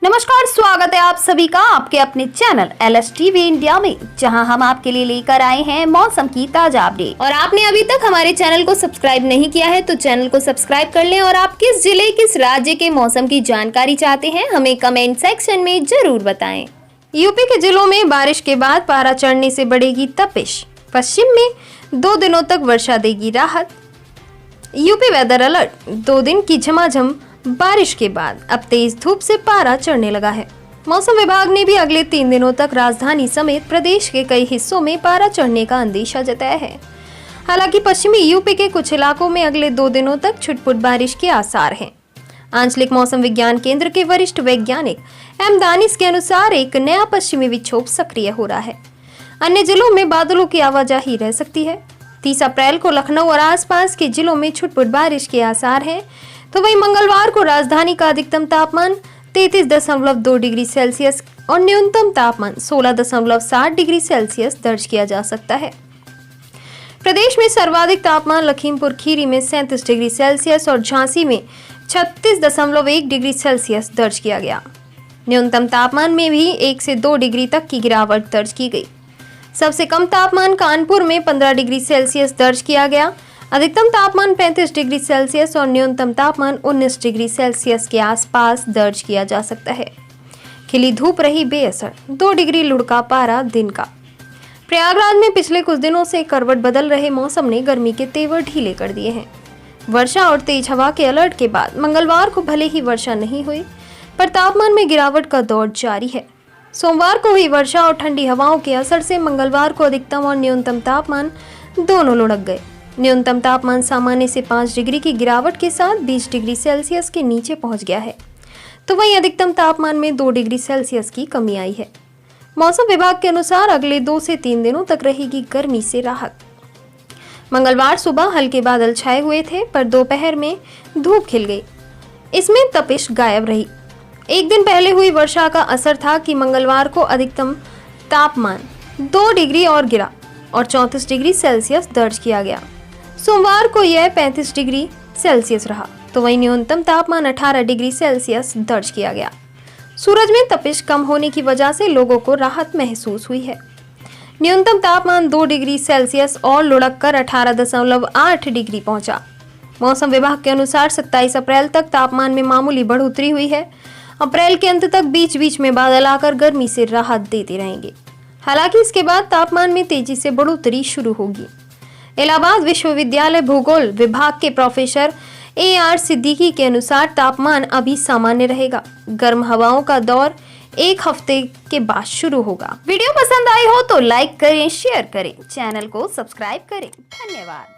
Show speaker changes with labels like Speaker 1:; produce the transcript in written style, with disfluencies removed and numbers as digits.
Speaker 1: नमस्कार, स्वागत है आप सभी का आपके अपने चैनल LSTV इंडिया में, जहां हम आपके लिए लेकर आए हैं मौसम की ताजा अपडेट। और आपने अभी तक हमारे चैनल को सब्सक्राइब नहीं किया है तो चैनल को सब्सक्राइब कर लें। और आप किस जिले किस राज्य के मौसम की जानकारी चाहते हैं हमें कमेंट सेक्शन में जरूर बताएं। यूपी के जिलों में बारिश के बाद पारा चढ़ने से बढ़ेगी तपिश, पश्चिम में 2 दिनों तक वर्षा देगी राहत। यूपी वेदर अलर्ट, 2 दिन की झमाझम बारिश के बाद अब तेज धूप से पारा चढ़ने लगा है। मौसम विभाग ने भी अगले 3 दिनों तक राजधानी समेत प्रदेश के कई हिस्सों में पारा चढ़ने का अंदेशा जताया है। हालांकि पश्चिमी यूपी के कुछ इलाकों में अगले 2 दिनों तक छुटपुट बारिश के आसार हैं। आंचलिक मौसम विज्ञान केंद्र के वरिष्ठ वैज्ञानिक एम दानिश के अनुसार एक नया पश्चिमी विक्षोभ सक्रिय हो रहा है। अन्य जिलों में बादलों की आवाजाही रह सकती है। 30 अप्रैल को लखनऊ और आसपास के जिलों में छुटपुट बारिश के आसार हैं, तो वहीं मंगलवार को राजधानी का अधिकतम तापमान 33.2 डिग्री सेल्सियस और न्यूनतम तापमान 16.7 डिग्री सेल्सियस दर्ज किया जा सकता है। प्रदेश में सर्वाधिक तापमान लखीमपुर खीरी में 37 डिग्री सेल्सियस और झांसी में 36.1 डिग्री सेल्सियस दर्ज किया गया। न्यूनतम तापमान में भी 1 से 2 डिग्री तक की गिरावट दर्ज की गई। सबसे कम तापमान कानपुर में 15 डिग्री सेल्सियस दर्ज किया गया। अधिकतम तापमान 35 डिग्री सेल्सियस और न्यूनतम तापमान 19 डिग्री सेल्सियस के आसपास दर्ज किया जा सकता है। खिली धूप रही बेअसर, 2 डिग्री लुढ़का पारा दिन का। प्रयागराज में पिछले कुछ दिनों से करवट बदल रहे मौसम ने गर्मी के तेवर ढीले कर दिए हैं। वर्षा और तेज हवा के अलर्ट के बाद मंगलवार को भले ही वर्षा नहीं हुई, पर तापमान में गिरावट का दौर जारी है। सोमवार को हुई वर्षा और ठंडी हवाओं के असर से मंगलवार को अधिकतम और न्यूनतम तापमान दोनों लुढ़क गए। न्यूनतम तापमान सामान्य से 5 डिग्री की गिरावट के साथ 20 डिग्री सेल्सियस के नीचे पहुंच गया है, तो वहीं अधिकतम तापमान में 2 डिग्री सेल्सियस की कमी आई है। मौसम विभाग के अनुसार अगले 2 से 3 दिनों तक रहेगी गर्मी से राहत। मंगलवार सुबह हल्के बादल छाए हुए थे, पर दोपहर में धूप खिल गई। इसमें तपिश गायब रही। एक दिन पहले हुई वर्षा का असर था कि मंगलवार को अधिकतम तापमान 2 डिग्री और गिरा और 34 डिग्री सेल्सियस दर्ज किया गया। सोमवार को यह 35 डिग्री सेल्सियस रहा, तो वहीं न्यूनतम तापमान 18 डिग्री सेल्सियस दर्ज किया गया। सूरज में तपिश कम होने की वजह से लोगों को राहत महसूस हुई है। न्यूनतम तापमान 2 डिग्री सेल्सियस और लुढ़क कर 18.8 डिग्री पहुंचा। मौसम विभाग के अनुसार 27 अप्रैल तक तापमान में मामूली बढ़ोतरी हुई है। अप्रैल के अंत तक बीच बीच में बादल आकर गर्मी से राहत देते रहेंगे। हालांकि इसके बाद तापमान में तेजी से बढ़ोतरी शुरू होगी। इलाहाबाद विश्वविद्यालय भूगोल विभाग के प्रोफेसर AR सिद्दीकी के अनुसार तापमान अभी सामान्य रहेगा। गर्म हवाओं का दौर 1 हफ्ते के बाद शुरू होगा। वीडियो पसंद आई हो तो लाइक करें, शेयर करें, चैनल को सब्सक्राइब करें। धन्यवाद।